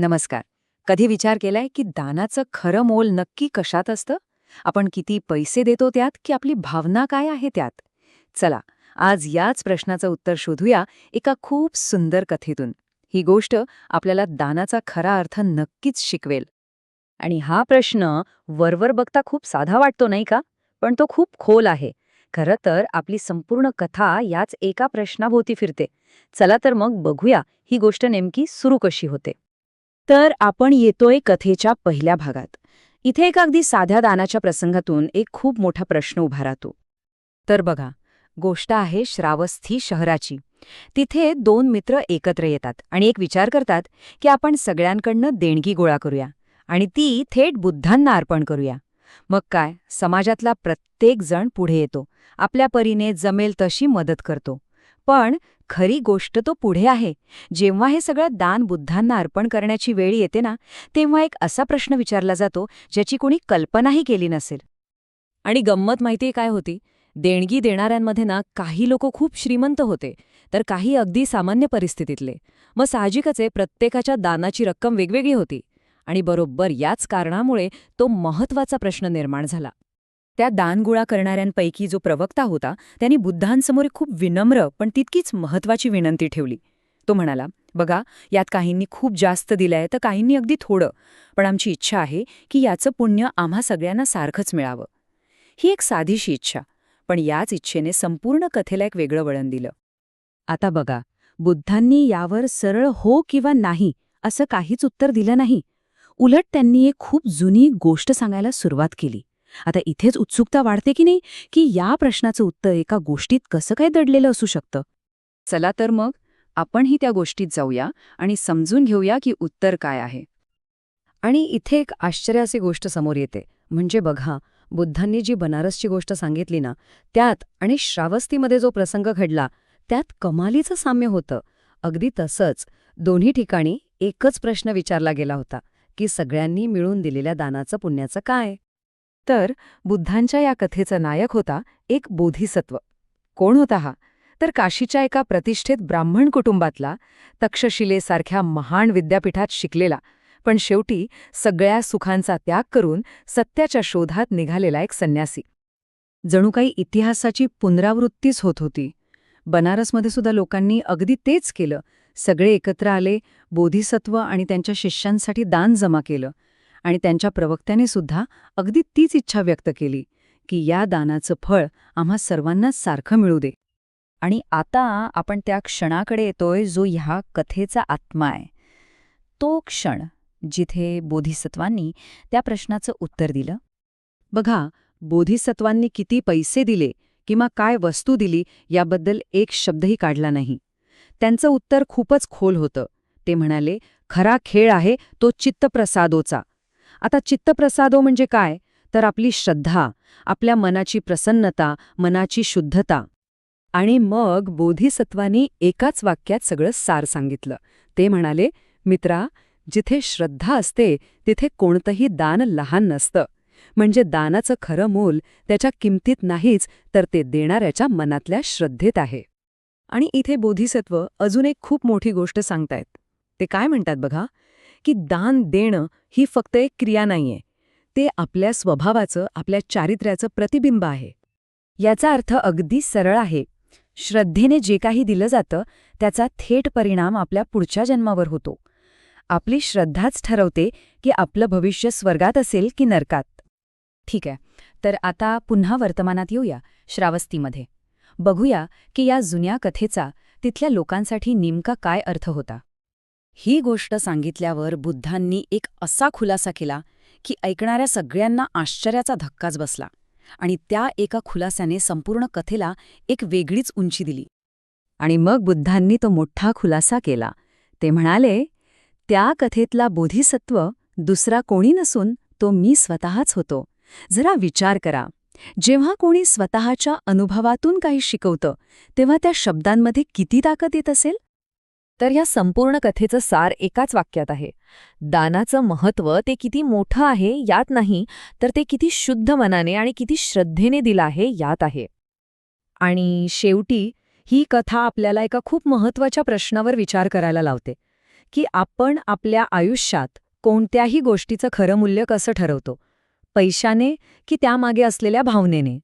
नमस्कार. कधी विचार केलाय की दानाचं खरं मोल नक्की कशात असतं? आपण किती पैसे देतो त्यात की आपली भावना काय आहे त्यात? चला, आज याच प्रश्नाचं उत्तर शोधूया एका खूप सुंदर कथेतून. ही गोष्ट आपल्याला दानाचा खरा अर्थ नक्कीच शिकवेल. आणि हा प्रश्न वरवर बघता खूप साधा वाटतो नाही का? पण तो खूप खोल आहे. खरं तर आपली संपूर्ण कथा याच एका प्रश्नाभोवती फिरते. चला तर मग बघूया ही गोष्ट नेमकी सुरू कशी होते. तर आपण येतोय कथेच्या पहिल्या भागात. इथे एका अगदी साध्या दानाच्या प्रसंगातून एक खूप मोठा प्रश्न उभा राहतो. तर बघा, गोष्ट आहे श्रावस्ती शहराची. तिथे दोन मित्र एकत्र येतात आणि एक विचार करतात की आपण सगळ्यांकडनं देणगी गोळा करूया आणि ती थेट बुद्धांना अर्पण करूया. मग काय, समाजातला प्रत्येक जण पुढे येतो, आपल्या परीने जमेल तशी मदत करतो. पण खरी गोष्ट तो पुढे आहे. जेव्हा हे सगळं दान बुद्धांना अर्पण करण्याची वेळ येते ना, तेव्हा एक असा प्रश्न विचारला जातो ज्याची कोणी कल्पनाही केली नसेल. आणि गंमत माहितीये काय होती? देणगी देणाऱ्यांमध्ये ना काही लोक खूप श्रीमंत होते, तर काही अगदी सामान्य परिस्थितीतले. मग साहजिकच आहे, प्रत्येकाच्या दानाची रक्कम वेगवेगळी होती. आणि बरोबर याच कारणामुळे तो महत्वाचा प्रश्न निर्माण झाला. त्या दान गोळा करणाऱ्यांपैकी जो प्रवक्ता होता, त्यांनी बुद्धांसमोर एक खूप विनम्र पण तितकीच महत्वाची विनंती ठेवली. तो म्हणाला, बघा, यात काहींनी खूप जास्त दिलंय तर काहींनी अगदी थोडं, पण आमची इच्छा आहे की याचं पुण्य आम्हा सगळ्यांना सारखंच मिळावं. ही एक साधीशी इच्छा, पण याच इच्छेने संपूर्ण कथेला एक वेगळं वळण दिलं. आता बघा, बुद्धांनी यावर सरळ हो किंवा नाही असं काहीच उत्तर दिलं नाही. उलट त्यांनी एक खूप जुनी गोष्ट सांगायला सुरुवात केली. आता इथेच उत्सुकता वाढते की नाही, की या प्रश्नाचं उत्तर एका गोष्टीत कसं काय दडलेलं असू शकतं. चला तर मग आपणही त्या गोष्टीत जाऊया आणि समजून घेऊया की उत्तर काय आहे. आणि इथे एक आश्चर्याची गोष्ट समोर येते. म्हणजे बघा, बुद्धांनी जी बनारसची गोष्ट सांगितली ना, त्यात आणि श्रावस्तीमध्ये जो प्रसंग घडला, त्यात कमालीचं साम्य होतं. अगदी तसंच दोन्ही ठिकाणी एकच प्रश्न विचारला गेला होता, की सगळ्यांनी मिळून दिलेल्या दानाचं पुण्याचं काय? तर बुद्धांच्या या कथेचा नायक होता एक बोधिसत्व. कोण होता हा? तर काशीच्या एका प्रतिष्ठित ब्राह्मण कुटुंबातला, तक्षशिलेसारख्या महान विद्यापीठात शिकलेला, पण शेवटी सगळ्या सुखांचा त्याग करून सत्याच्या शोधात निघालेला एक संन्यासी. जणू काही इतिहासाची पुनरावृत्तीच होत होती. बनारसमध्ये सुद्धा लोकांनी अगदी तेच केलं. सगळे एकत्र आले, बोधिसत्व आणि त्यांच्या शिष्यांसाठी दान जमा केलं. आणि त्यांच्या प्रवक्त्याने सुद्धा अगदी तीच इच्छा व्यक्त केली की या दानाचं फळ आम्हा सर्वांनाच सारखं मिळू दे. आणि आता आपण त्या क्षणाकडे येतोय जो ह्या कथेचा आत्मा आहे. तो क्षण जिथे बोधिसत्वांनी त्या प्रश्नाचं उत्तर दिलं. बघा, बोधिसत्वांनी किती पैसे दिले किंवा काय वस्तू दिली याबद्दल एक शब्दही काढला नाही. त्यांचं उत्तर खूपच खोल होतं. ते म्हणाले, खरा खेळ आहे तो चित्तप्रसादोचा. आता चित्तप्रसादो म्हणजे काय? तर आपली श्रद्धा, आपल्या मनाची प्रसन्नता, मनाची शुद्धता. आणि मग बोधिसत्वानी एकाच वाक्यात सगळं सार सांगितलं. ते म्हणाले, मित्रा, जिथे श्रद्धा असते तिथे कोणतंही दान लहान नसतं. म्हणजे दानाचं खरं मोल त्याच्या किमतीत नाहीच, तर ते देणाऱ्याच्या मनातल्या श्रद्धेत आहे. आणि इथे बोधिसत्व अजून एक खूप मोठी गोष्ट सांगतायत. ते काय म्हणतात बघा, की दान देणं ही फक्त एक क्रिया नाहीये. ते आपल्या स्वभावाचं, आपल्या चारित्र्याचं प्रतिबिंब आहे. याचा अर्थ अगदी सरळ आहे. श्रद्धेने जे काही दिलं जातं त्याचा थेट परिणाम आपल्या पुढच्या जन्मावर होतो. आपली श्रद्धाच ठरवते की आपलं भविष्य स्वर्गात असेल की नरकात. ठीक आहे, तर आता पुन्हा वर्तमानात येऊया, श्रावस्तीमध्ये. बघूया की या जुन्या कथेचा तिथल्या लोकांसाठी नेमका काय अर्थ होता. ही गोष्ट सांगितल्यावर बुद्धांनी एक असा खुलासा केला की ऐकणाऱ्या सगळ्यांना आश्चर्याचा धक्काच बसला. आणि त्या एका खुलास्याने संपूर्ण कथेला एक वेगळीच उंची दिली. आणि मग बुद्धांनी तो मोठा खुलासा केला. ते म्हणाले, त्या कथेतला बोधिसत्व दुसरा कोणी नसून तो मी स्वतःच होतो. जरा विचार करा, जेव्हा कोणी स्वतःच्या अनुभवातून काही शिकवतं तेव्हा त्या शब्दांमध्ये किती ताकद येत असेल. तर या संपूर्ण कथेचं सार एकाच वाक्यात आहे. दानाचं महत्त्व ते किती मोठं आहे यात नाही, तर ते किती शुद्ध मनाने आणि किती श्रद्धेने दिलं आहे यात आहे. आणि शेवटी ही कथा आपल्याला एका खूप महत्त्वाच्या प्रश्नावर विचार करायला लावते, की आपण आपल्या आयुष्यात कोणत्याही गोष्टीचं खरं मूल्य कसं ठरवतो, पैशाने की त्यामागे असलेल्या भावनेने.